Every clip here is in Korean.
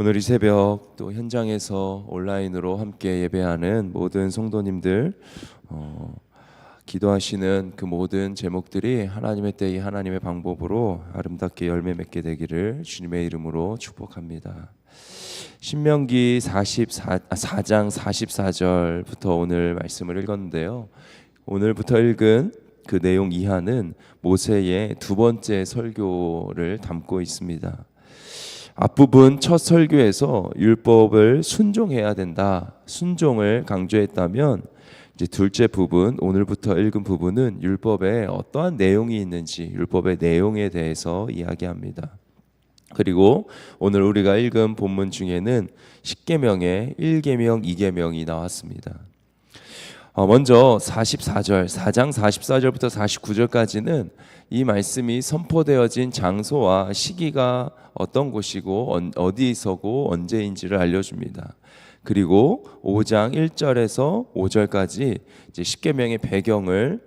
오늘 이 새벽 또 현장에서 온라인으로 함께 예배하는 모든 성도님들 기도하시는 그 모든 제목들이 하나님의 때에 하나님의 방법으로 아름답게 열매 맺게 되기를 주님의 이름으로 축복합니다. 신명기 4장 44절부터 오늘 말씀을 읽었는데요. 오늘부터 읽은 그 내용 이하는 모세의 두 번째 설교를 담고 있습니다. 앞부분 첫 설교에서 율법을 순종해야 된다, 순종을 강조했다면, 이제 둘째 부분, 오늘부터 읽은 부분은 율법에 어떠한 내용이 있는지, 율법의 내용에 대해서 이야기합니다. 그리고 오늘 우리가 읽은 본문 중에는 10계명의 1계명, 2계명이 나왔습니다. 먼저 44절, 4장 44절부터 49절까지는 이 말씀이 선포되어진 장소와 시기가 어떤 곳이고 어디서고 언제인지를 알려줍니다. 그리고 5장 1절에서 5절까지 이제 10계명의 배경을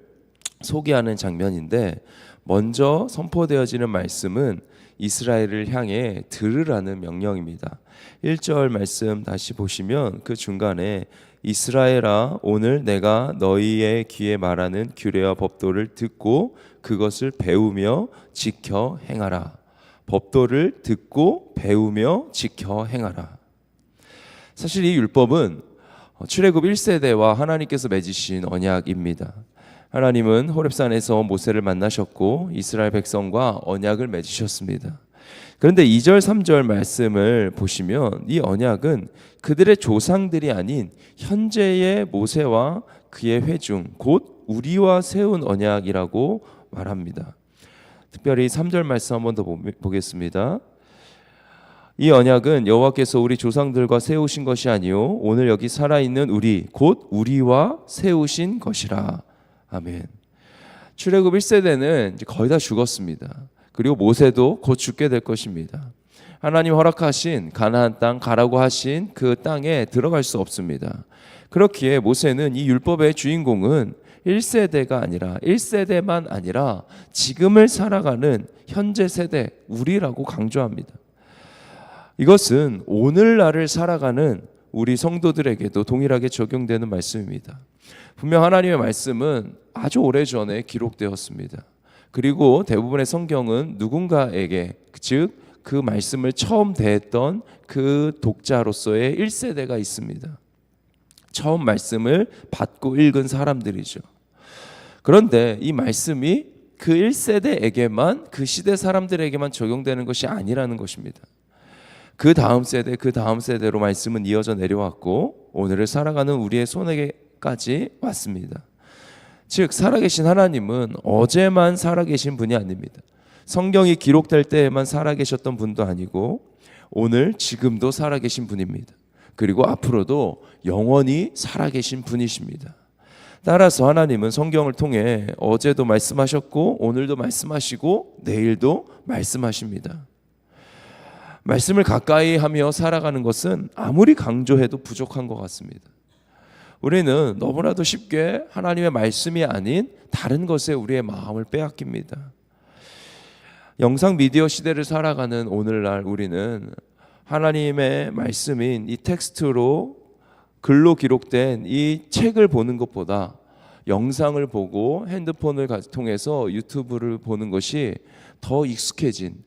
소개하는 장면인데, 먼저 선포되어지는 말씀은 이스라엘을 향해 들으라는 명령입니다. 1절 말씀 다시 보시면 그 중간에 이스라엘아, 오늘 내가 너희의 귀에 말하는 규례와 법도를 듣고 그것을 배우며 지켜 행하라. 법도를 듣고 배우며 지켜 행하라. 사실 이 율법은 출애굽 1세대와 하나님께서 맺으신 언약입니다. 하나님은 호렙산에서 모세를 만나셨고 이스라엘 백성과 언약을 맺으셨습니다. 그런데 2절 3절 말씀을 보시면 이 언약은 그들의 조상들이 아닌 현재의 모세와 그의 회중, 곧 우리와 세운 언약이라고 말합니다. 특별히 3절 말씀 한번 더 보겠습니다. 이 언약은 여호와께서 우리 조상들과 세우신 것이 아니요 오늘 여기 살아있는 우리, 곧 우리와 세우신 것이라. 아멘. 출애굽 1세대는 이제 거의 다 죽었습니다. 그리고 모세도 곧 죽게 될 것입니다. 하나님 허락하신 가나안 땅, 가라고 하신 그 땅에 들어갈 수 없습니다. 그렇기에 모세는 이 율법의 주인공은 1세대가 아니라 1세대만 아니라 지금을 살아가는 현재 세대, 우리라고 강조합니다. 이것은 오늘날을 살아가는 우리 성도들에게도 동일하게 적용되는 말씀입니다. 분명 하나님의 말씀은 아주 오래전에 기록되었습니다. 그리고 대부분의 성경은 누군가에게, 즉 그 말씀을 처음 대했던 그 독자로서의 1세대가 있습니다. 처음 말씀을 받고 읽은 사람들이죠. 그런데 이 말씀이 그 1세대에게만, 그 시대 사람들에게만 적용되는 것이 아니라는 것입니다. 그 다음 세대, 그 다음 세대로 말씀은 이어져 내려왔고 오늘을 살아가는 우리의 손에게까지 왔습니다. 즉 살아계신 하나님은 어제만 살아계신 분이 아닙니다. 성경이 기록될 때에만 살아계셨던 분도 아니고 오늘 지금도 살아계신 분입니다. 그리고 앞으로도 영원히 살아계신 분이십니다. 따라서 하나님은 성경을 통해 어제도 말씀하셨고 오늘도 말씀하시고 내일도 말씀하십니다. 말씀을 가까이 하며 살아가는 것은 아무리 강조해도 부족한 것 같습니다. 우리는 너무나도 쉽게 하나님의 말씀이 아닌 다른 것에 우리의 마음을 빼앗깁니다. 영상 미디어 시대를 살아가는 오늘날 우리는 하나님의 말씀인 이 텍스트로 글로 기록된 이 책을 보는 것보다 영상을 보고 핸드폰을 통해서 유튜브를 보는 것이 더 익숙해진,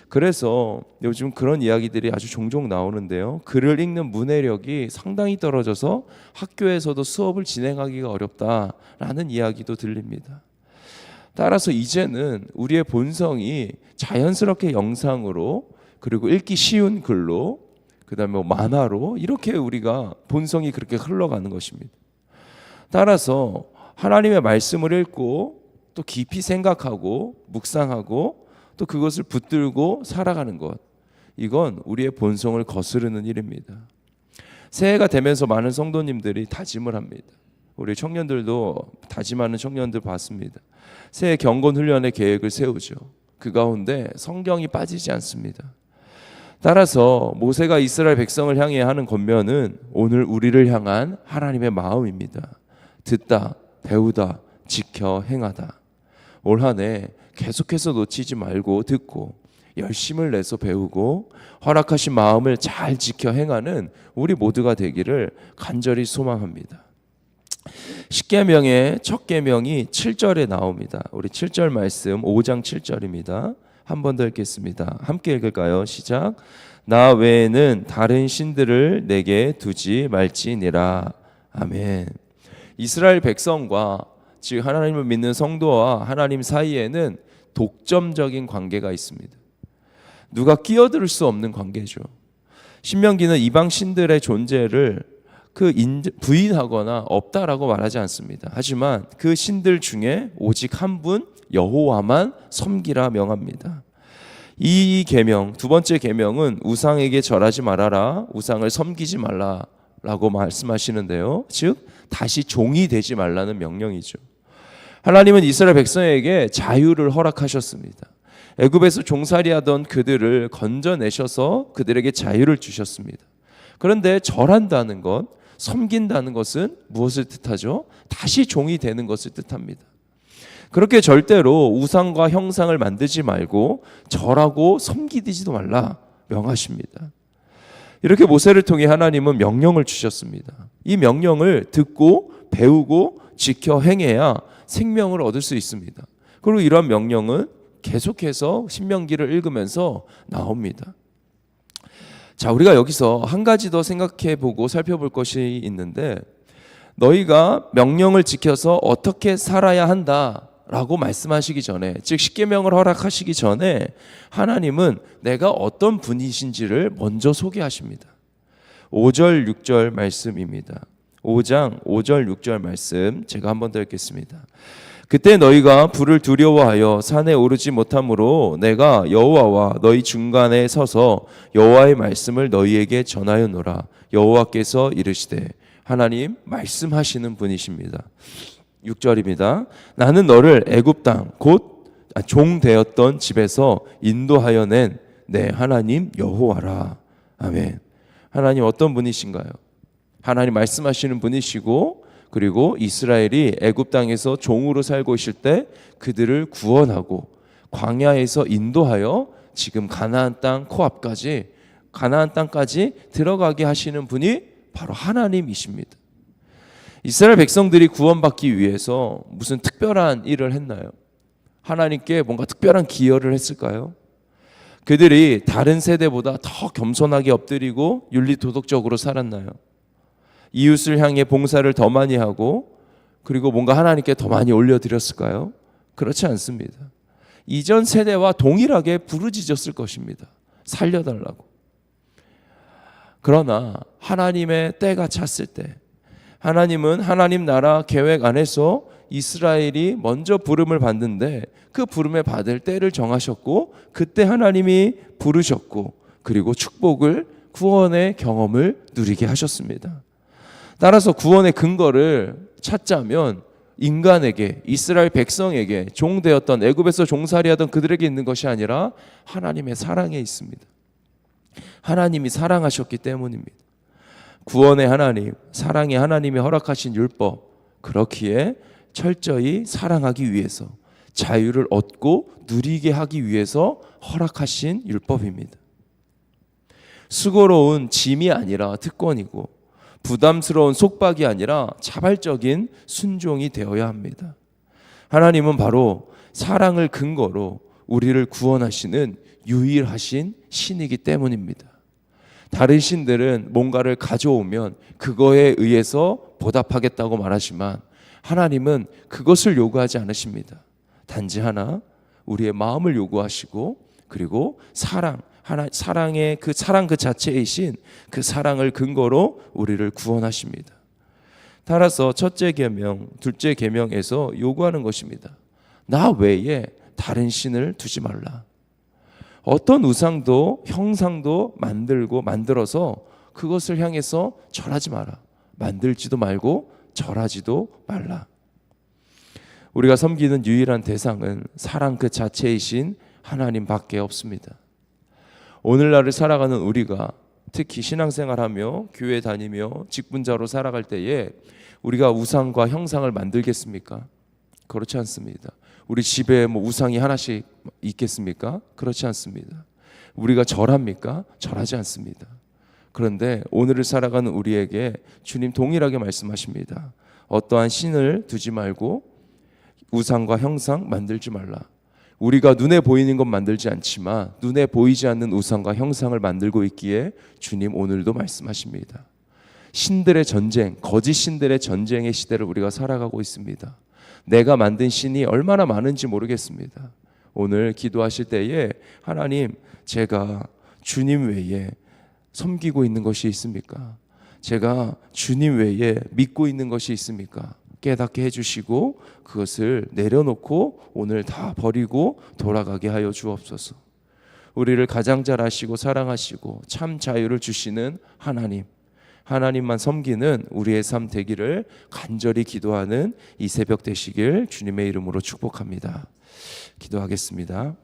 그래서 요즘 그런 이야기들이 아주 종종 나오는데요. 글을 읽는 문해력이 상당히 떨어져서 학교에서도 수업을 진행하기가 어렵다라는 이야기도 들립니다. 따라서 이제는 우리의 본성이 자연스럽게 영상으로, 그리고 읽기 쉬운 글로, 그 다음에 만화로 이렇게 우리가 본성이 그렇게 흘러가는 것입니다. 따라서 하나님의 말씀을 읽고 또 깊이 생각하고 묵상하고 또 그것을 붙들고 살아가는 것, 이건 우리의 본성을 거스르는 일입니다. 새해가 되면서 많은 성도님들이 다짐을 합니다. 우리 청년들도 다짐하는 청년들 봤습니다. 새해 경건 훈련의 계획을 세우죠. 그 가운데 성경이 빠지지 않습니다. 따라서 모세가 이스라엘 백성을 향해 하는 권면은 오늘 우리를 향한 하나님의 마음입니다. 듣다, 배우다, 지켜 행하다. 올 한 해 계속해서 놓치지 말고 듣고 열심을 내서 배우고 허락하신 마음을 잘 지켜 행하는 우리 모두가 되기를 간절히 소망합니다. 십계명의 첫 계명이 7절에 나옵니다. 우리 7절 말씀 5장 7절입니다. 한 번 더 읽겠습니다. 함께 읽을까요? 시작. 나 외에는 다른 신들을 내게 두지 말지니라. 아멘. 이스라엘 백성과 즉 하나님을 믿는 성도와 하나님 사이에는 독점적인 관계가 있습니다. 누가 끼어들 수 없는 관계죠. 신명기는 이방 신들의 존재를 부인하거나 없다라고 말하지 않습니다. 하지만 그 신들 중에 오직 한 분 여호와만 섬기라 명합니다. 이 계명, 두 번째 계명은 우상에게 절하지 말아라, 우상을 섬기지 말라라고 말씀하시는데요. 즉 다시 종이 되지 말라는 명령이죠. 하나님은 이스라엘 백성에게 자유를 허락하셨습니다. 애굽에서 종살이하던 그들을 건져내셔서 그들에게 자유를 주셨습니다. 그런데 절한다는 것, 섬긴다는 것은 무엇을 뜻하죠? 다시 종이 되는 것을 뜻합니다. 그렇게 절대로 우상과 형상을 만들지 말고 절하고 섬기지도 말라 명하십니다. 이렇게 모세를 통해 하나님은 명령을 주셨습니다. 이 명령을 듣고 배우고 지켜 행해야 생명을 얻을 수 있습니다. 그리고 이러한 명령은 계속해서 신명기를 읽으면서 나옵니다. 자, 우리가 여기서 한 가지 더 생각해 보고 살펴볼 것이 있는데, 너희가 명령을 지켜서 어떻게 살아야 한다라고 말씀하시기 전에, 즉 십계명을 허락하시기 전에 하나님은 내가 어떤 분이신지를 먼저 소개하십니다. 5절 6절 말씀입니다. 5장 5절 6절 말씀 제가 한번 더 읽겠습니다. 그때 너희가 불을 두려워하여 산에 오르지 못하므로 내가 여호와와 너희 중간에 서서 여호와의 말씀을 너희에게 전하였노라. 여호와께서 이르시되, 하나님 말씀하시는 분이십니다. 6절입니다. 나는 너를 애굽 땅 곧 종 되었던 집에서 인도하여 낸 내 하나님 여호와라. 아멘. 하나님 어떤 분이신가요? 하나님 말씀하시는 분이시고, 그리고 이스라엘이 애굽 땅에서 종으로 살고 있을 때 그들을 구원하고 광야에서 인도하여 지금 가나안 땅 코앞까지, 가나안 땅까지 들어가게 하시는 분이 바로 하나님이십니다. 이스라엘 백성들이 구원받기 위해서 무슨 특별한 일을 했나요? 하나님께 뭔가 특별한 기여를 했을까요? 그들이 다른 세대보다 더 겸손하게 엎드리고 윤리도덕적으로 살았나요? 이웃을 향해 봉사를 더 많이 하고 그리고 뭔가 하나님께 더 많이 올려드렸을까요? 그렇지 않습니다. 이전 세대와 동일하게 부르짖었을 것입니다. 살려달라고. 그러나 하나님의 때가 찼을 때, 하나님은 하나님 나라 계획 안에서 이스라엘이 먼저 부름을 받는데 그 부름에 받을 때를 정하셨고, 그때 하나님이 부르셨고, 그리고 축복을, 구원의 경험을 누리게 하셨습니다. 따라서 구원의 근거를 찾자면 인간에게, 이스라엘 백성에게, 종되었던 애굽에서 종살이하던 그들에게 있는 것이 아니라 하나님의 사랑에 있습니다. 하나님이 사랑하셨기 때문입니다. 구원의 하나님, 사랑의 하나님이 허락하신 율법, 그렇기에 철저히 사랑하기 위해서, 자유를 얻고 누리게 하기 위해서 허락하신 율법입니다. 수고로운 짐이 아니라 특권이고, 부담스러운 속박이 아니라 자발적인 순종이 되어야 합니다. 하나님은 바로 사랑을 근거로 우리를 구원하시는 유일하신 신이기 때문입니다. 다른 신들은 뭔가를 가져오면 그거에 의해서 보답하겠다고 말하지만 하나님은 그것을 요구하지 않으십니다. 단지 하나, 우리의 마음을 요구하시고, 그리고 사랑의 그 사랑 그 자체이신 그 사랑을 근거로 우리를 구원하십니다. 따라서 첫째 계명, 둘째 계명에서 요구하는 것입니다. 나 외에 다른 신을 두지 말라. 어떤 우상도 형상도 만들어서 그것을 향해서 절하지 마라. 만들지도 말고 절하지도 말라. 우리가 섬기는 유일한 대상은 사랑 그 자체이신 하나님밖에 없습니다. 오늘날을 살아가는 우리가 특히 신앙생활하며 교회 다니며 직분자로 살아갈 때에 우리가 우상과 형상을 만들겠습니까? 그렇지 않습니다. 우리 집에 뭐 우상이 하나씩 있겠습니까? 그렇지 않습니다. 우리가 절합니까? 절하지 않습니다. 그런데 오늘을 살아가는 우리에게 주님 동일하게 말씀하십니다. 어떠한 신을 두지 말고 우상과 형상 만들지 말라. 우리가 눈에 보이는 것 만들지 않지만 눈에 보이지 않는 우상과 형상을 만들고 있기에 주님 오늘도 말씀하십니다. 신들의 전쟁, 거짓 신들의 전쟁의 시대를 우리가 살아가고 있습니다. 내가 만든 신이 얼마나 많은지 모르겠습니다. 오늘 기도하실 때에 하나님, 제가 주님 외에 섬기고 있는 것이 있습니까? 제가 주님 외에 믿고 있는 것이 있습니까? 깨닫게 해주시고 그것을 내려놓고 오늘 다 버리고 돌아가게 하여 주옵소서. 우리를 가장 잘 아시고 사랑하시고 참 자유를 주시는 하나님, 하나님만 섬기는 우리의 삶 되기를 간절히 기도하는 이 새벽 되시길 주님의 이름으로 축복합니다. 기도하겠습니다.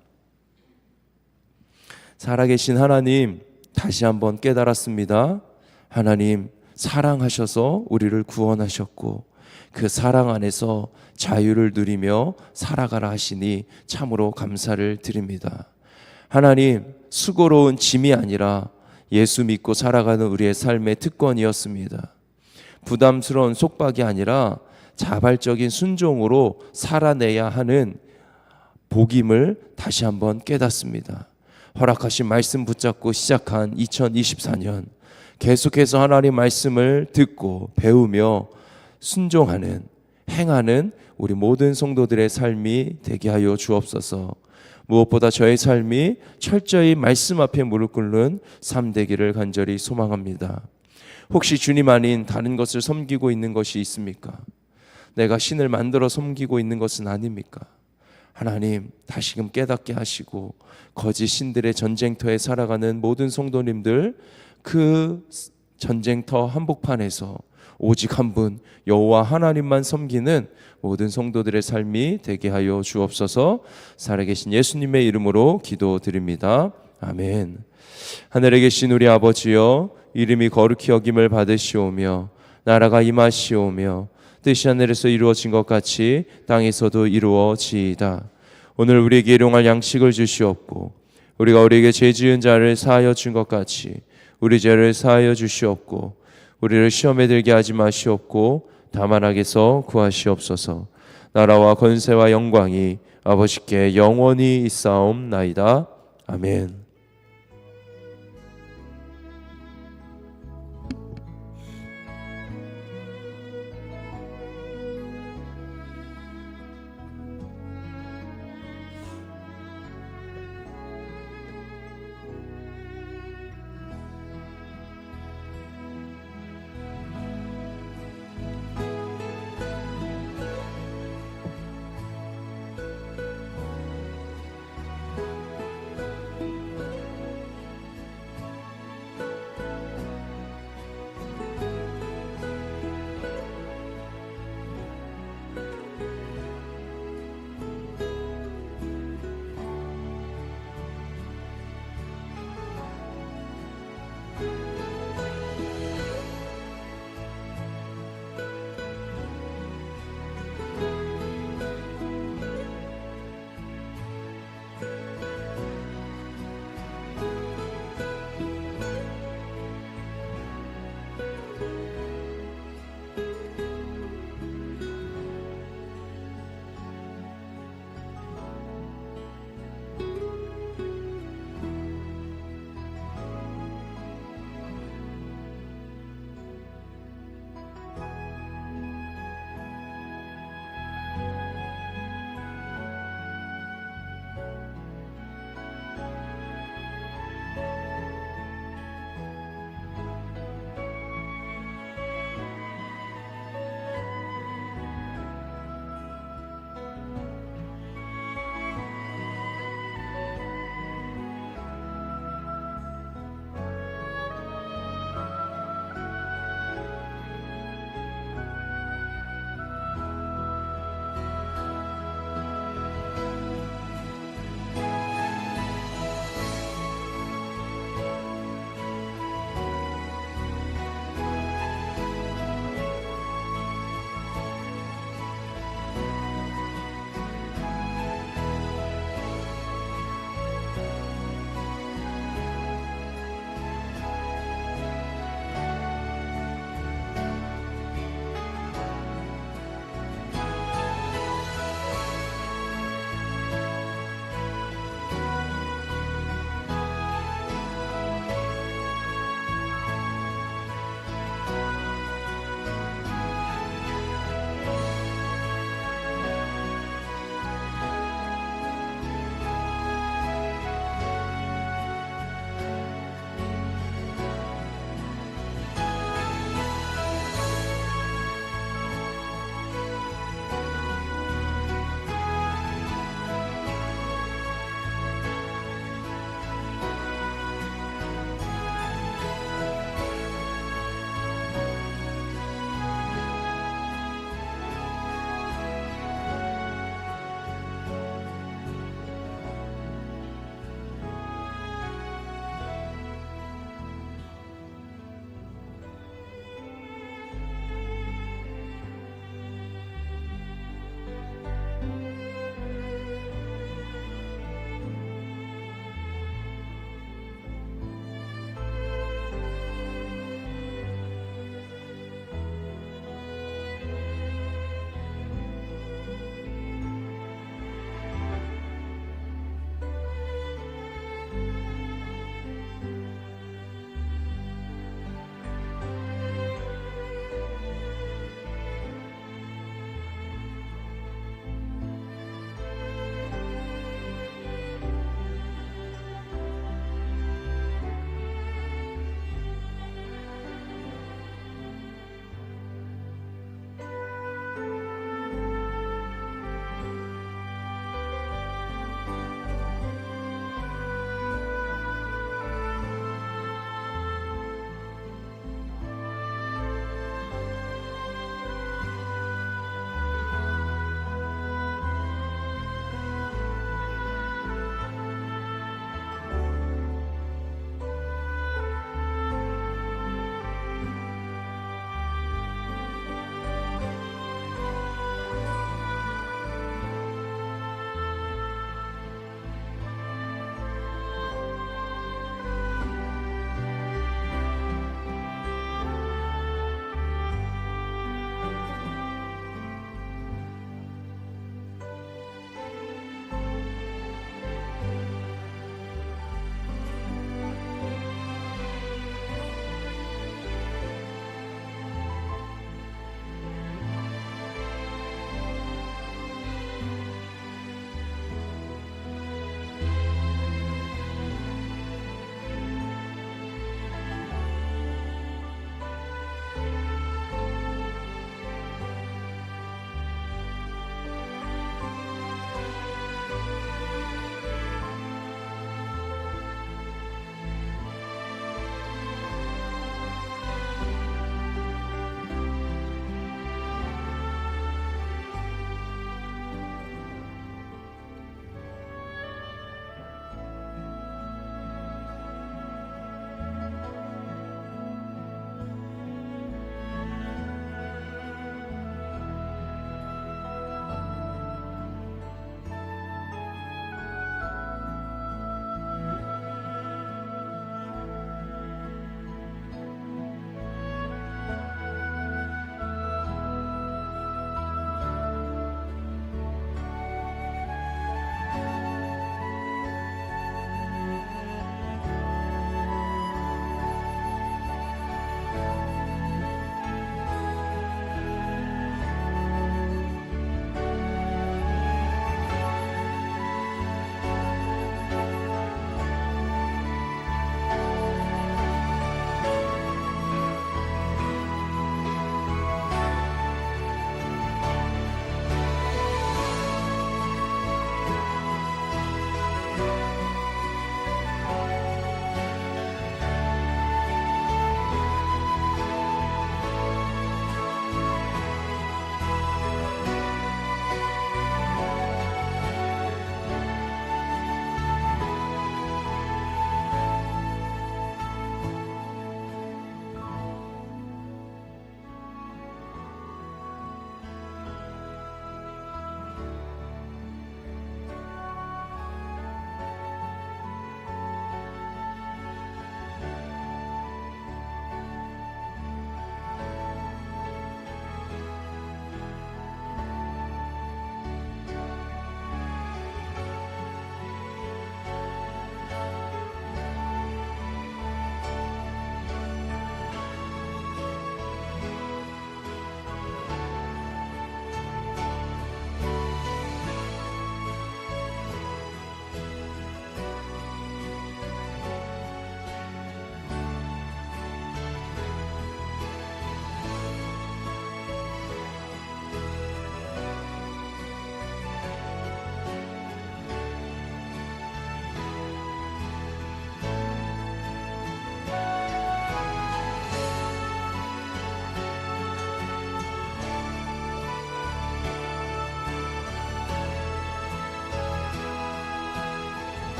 살아계신 하나님, 다시 한번 깨달았습니다. 하나님, 사랑하셔서 우리를 구원하셨고 그 사랑 안에서 자유를 누리며 살아가라 하시니 참으로 감사를 드립니다. 하나님, 수고로운 짐이 아니라 예수 믿고 살아가는 우리의 삶의 특권이었습니다. 부담스러운 속박이 아니라 자발적인 순종으로 살아내야 하는 복임을 다시 한번 깨닫습니다. 허락하신 말씀 붙잡고 시작한 2024년 계속해서 하나님 말씀을 듣고 배우며 순종하는, 행하는 우리 모든 성도들의 삶이 되게 하여 주옵소서. 무엇보다 저의 삶이 철저히 말씀 앞에 무릎 꿇는 삶 되기를 간절히 소망합니다. 혹시 주님 아닌 다른 것을 섬기고 있는 것이 있습니까? 내가 신을 만들어 섬기고 있는 것은 아닙니까? 하나님, 다시금 깨닫게 하시고 거짓 신들의 전쟁터에 살아가는 모든 성도님들, 그 전쟁터 한복판에서 오직 한 분 여호와 하나님만 섬기는 모든 성도들의 삶이 되게 하여 주옵소서. 살아계신 예수님의 이름으로 기도드립니다. 아멘. 하늘에 계신 우리 아버지여, 이름이 거룩히 여김을 받으시오며 나라가 임하시오며 뜻이 하늘에서 이루어진 것 같이 땅에서도 이루어지이다. 오늘 우리에게 일용할 양식을 주시옵고 우리가 우리에게 죄 지은 자를 사하여 준 것 같이 우리 죄를 사하여 주시옵고 우리를 시험에 들게 하지 마시옵고 다만 악에서 구하시옵소서. 나라와 권세와 영광이 아버지께 영원히 있사옵나이다. 아멘.